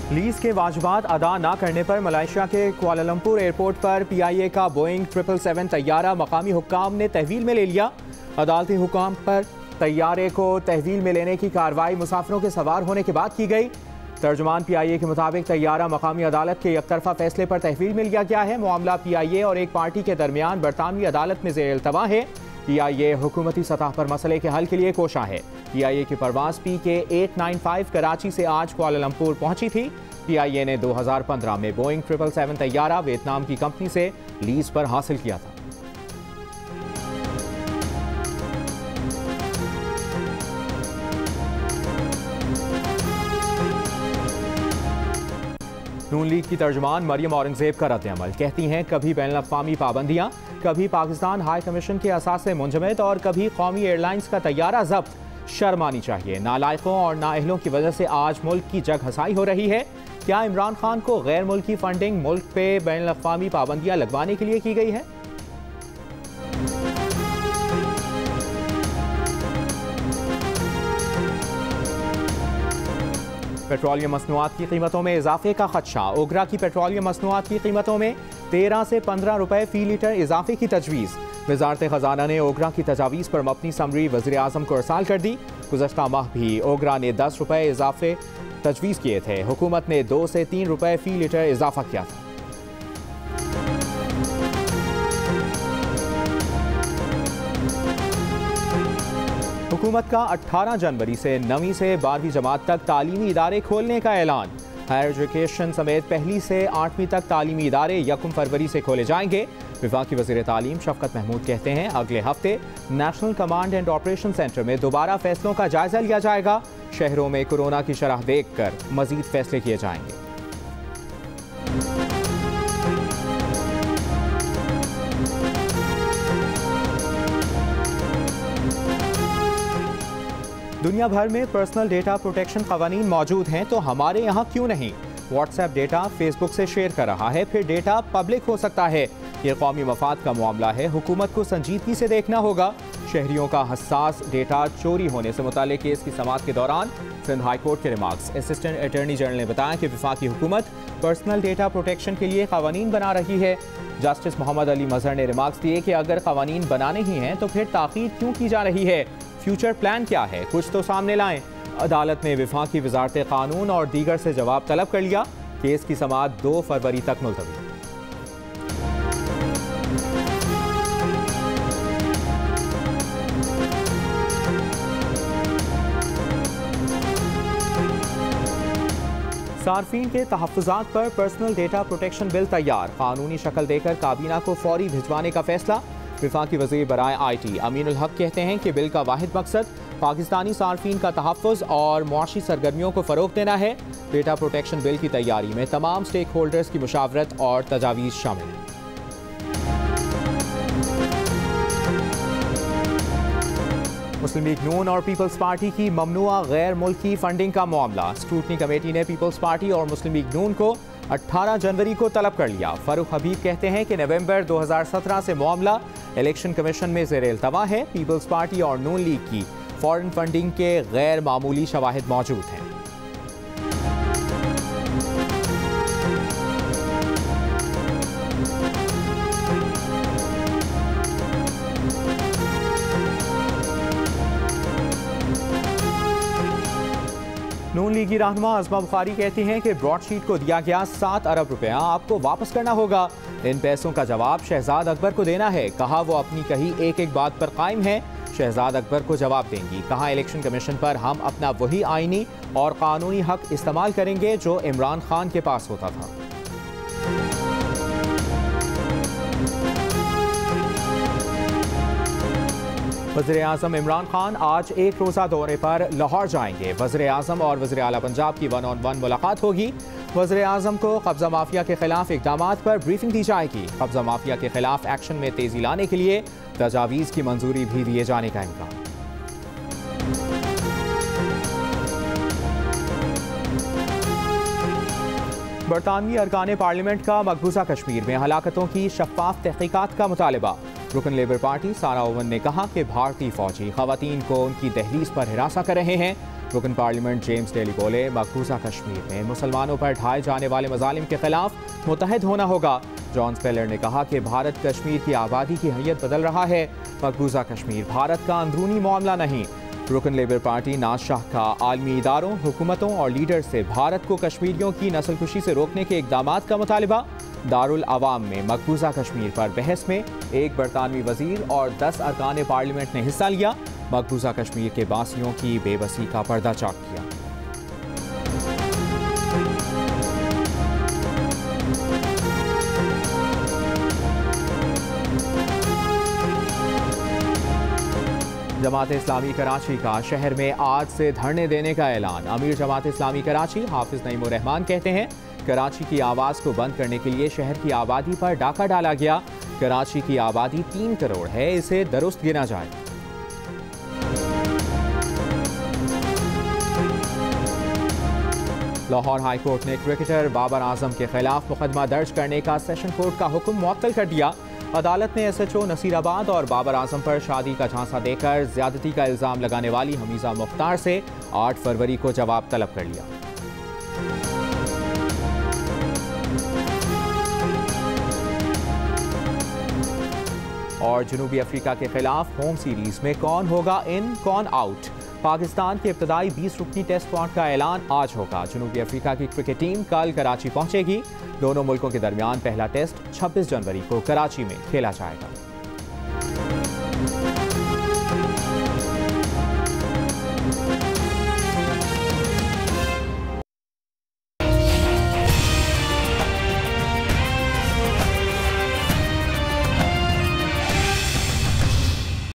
Lease के वाजिबात अदा न करने पर मलेशिया के कुआलालंपुर एयरपोर्ट पर PIA का बोइंग 777 तैयारा मकामी हुक्काम ने तहवील में ले लिया। अदालती हुक्म पर तैयारे को तहवील में लेने की कार्रवाई मुसाफिरों के सवार होने के बाद की गई। तर्जुमान PIA के मुताबिक तैयारा मकामी अदालत के एकतरफा फैसले पर तहवील में लिया गया है। मामला PIA और एक पार्टी के दरमियान बरतानवी अदालत में ज़ेर इल्तवा है। PIA हुकूमती सतह पर मसले के हल के लिए कोशा है। PIA की परवाज़ PK 895 कराची से आज कुआलालंपुर पहुंची थी। PIA ने 2015 में बोइंग 777 तैयारा वियतनाम की कंपनी से लीज पर हासिल किया था। नून लीग की तर्जुमान मरियम औरंगजेब का रद्द-ए-अमल, कहती हैं कभी बैनुल-अक़वामी पाबंदियाँ, कभी पाकिस्तान हाई कमीशन के असासे मुंजमद और कभी कौमी एयरलाइंस का तैयारा जब्त। शर्म आनी चाहिए। नालायकों और नाअहलों की वजह से आज मुल्क की जग हसाई हो रही है। क्या इमरान खान को गैर मुल्की फंडिंग मुल्क पे बैनुल-अक़वामी पाबंदियाँ लगवाने के लिए की गई है? पेट्रोलियम मसनूआत की कीमतों में इजाफे का खदशा। ओगरा की पेट्रोलियम मसनूआत की कीमतों में 13 से 15 रुपए फी लीटर इजाफे की तजवीज़। वजारत खजाना ने ओगरा की तजावीज़ पर मबनी समरी वज़ीर आज़म को इरसाल कर दी। गुज़श्ता माह भी ओगरा ने 10 रुपए इजाफे तजवीज़ किए थे। हुकूमत ने 2 से 3 रुपए फी लीटर इजाफा किया था। हुकूमत का 18 जनवरी से 9वीं से 12वीं जमात तक तालीमी इदारे खोलने का ऐलान। हायर एजुकेशन समेत पहली से 8वीं तक तालीमी इदारे 1 फरवरी से खोले जाएंगे। वफाकी वज़ीर तालीम शफ़क़त महमूद कहते हैं अगले हफ्ते national command and operation centre में दोबारा फैसलों का जायजा लिया जाएगा। शहरों में कोरोना की शरह देखकर मजीद फैसले किए जाएंगे। दुनिया भर में पर्सनल डेटा प्रोटेक्शन क़वानीन मौजूद हैं, तो हमारे यहाँ क्यों नहीं? व्हाट्सएप डेटा फेसबुक से शेयर कर रहा है, फिर डेटा पब्लिक हो सकता है। ये कौमी मफाद का मामला है, हुकूमत को संजीदगी से देखना होगा। शहरियों का हसास डेटा चोरी होने से मुताल्लिक़ केस की समाअत के दौरान सिंध हाई कोर्ट के रिमार्क्स। असिस्टेंट अटॉर्नी जनरल ने बताया कि वफाकी हुकूमत पर्सनल डेटा प्रोटेक्शन के लिए क़वानीन बना रही है। जस्टिस मोहम्मद अली मजहर ने रिमार्क्स दिए कि अगर क़वानीन बनाने ही हैं तो फिर ताख़ीर क्यों की जा रही है? फ्यूचर प्लान क्या है? कुछ तो सामने लाएं। अदालत ने वफाकी वजारत कानून और दीगर से जवाब तलब कर लिया। केस की समाअत 2 फरवरी तक मुलतवी। सार्फिन के तहफ़्फ़ुज़ात पर पर्सनल डेटा प्रोटेक्शन बिल तैयार। कानूनी शक्ल देकर काबीना को फौरी भिजवाने का फैसला। वफाकी वज़ीर बराए IT अमीनुल हक कहते हैं कि बिल का वाहिद मकसद पाकिस्तानी सार्फिन का तहफ़्फ़ुज़ और मुआशी सरगर्मियों को फ़रोग़ देना है। डेटा प्रोटेक्शन बिल की तैयारी में तमाम स्टेक होल्डर्स की मुशावरत और तजावीज़ शामिल हैं। मुस्लिम लीग नून और पीपल्स पार्टी की ममनुआ गैर मुल्की फंडिंग का मामला। स्क्रूटनी कमेटी ने पीपल्स पार्टी और मुस्लिम लीग नून को 18 जनवरी को तलब कर लिया। फारूक हबीब कहते हैं कि नवंबर 2017 से मामला इलेक्शन कमीशन में ज़ेर इल्तवा है। पीपल्स पार्टी और नून लीग की फॉरेन फंडिंग के गैर मामूली शवाहिद मौजूद हैं। नून लीगी रहनुमा अज़मा बुखारी कहती हैं कि ब्रॉडशीट को दिया गया 7 अरब रुपया आपको वापस करना होगा। इन पैसों का जवाब शहजाद अकबर को देना है। कहा वो अपनी कही एक बात पर कायम है। शहजाद अकबर को जवाब देंगी। कहा इलेक्शन कमीशन पर हम अपना वही आईनी और कानूनी हक इस्तेमाल करेंगे जो इमरान खान के पास होता था। वज़ीर आज़म इमरान खान आज एक रोज़ा दौरे पर लाहौर जाएंगे। वज़ीर आज़म और वज़ीर आला पंजाब की 1-on-1 मुलाकात होगी। वज़ीर आज़म को कब्ज़ा माफिया के खिलाफ इक़दामात पर ब्रीफिंग दी जाएगी। कब्ज़ा माफिया के खिलाफ एक्शन में तेज़ी लाने के लिए तजावीज़ की मंजूरी भी दिए जाने का इम्कान। बरतानवी अरकान पार्लियामेंट का मकबूजा कश्मीर में हलाकतों की शफ़ाफ तहक़ीक़ात का मुतालबा। रुकन लेबर पार्टी सारा ओवन ने कहा कि भारतीय फौजी खवातीन को उनकी दहलीज पर हिरासा कर रहे हैं। रुकन पार्लियामेंट जेम्स डेली बोले, मकबूजा कश्मीर में मुसलमानों पर ढाए जाने वाले मजालिम के खिलाफ मुत्तहिद होना होगा। जॉन स्पेलर ने कहा कि भारत कश्मीर की आबादी की हैयत बदल रहा है। मकबूजा कश्मीर भारत का अंदरूनी मामला नहीं। रुकन लेबर पार्टी नाज शाह का आलमी इदारों, हुकूमतों और लीडर से भारत को कश्मीरियों की नस्लकुशी से रोकने के इकदामात का मुतालिबा। दारुल अवाम में मकबूजा कश्मीर पर बहस में एक बरतानवी वजीर और 10 अरकान पार्लियामेंट ने हिस्सा लिया। मकबूजा कश्मीर के बासियों की बेबसी का पर्दा चाक किया। जमात इस्लामी कराची का शहर में आज से धरने देने का ऐलान। अमीर जमात इस्लामी कराची हाफिज नईमुर रहमान कहते हैं, कराची की आवाज़ को बंद करने के लिए शहर की आबादी पर डाका डाला गया। कराची की आबादी 3 करोड़ है, इसे दुरुस्त गिना जाए। लाहौर हाई कोर्ट ने क्रिकेटर बाबर आजम के खिलाफ मुकदमा दर्ज करने का सेशन कोर्ट का हुक्म मुअत्तल कर दिया। अदालत ने SHO नसीराबाद और बाबर आजम पर शादी का झांसा देकर ज्यादती का इल्जाम लगाने वाली हमीजा मुख्तार से 8 फरवरी को जवाब तलब कर लिया। और जनूबी अफ्रीका के खिलाफ होम सीरीज में कौन होगा इन, कौन आउट। पाकिस्तान के इब्तदाई 20 रुकनी टेस्ट स्क्वाड का ऐलान आज होगा। जनूबी अफ्रीका की क्रिकेट टीम कल कराची पहुंचेगी। दोनों मुल्कों के दरमियान पहला टेस्ट 26 जनवरी को कराची में खेला जाएगा।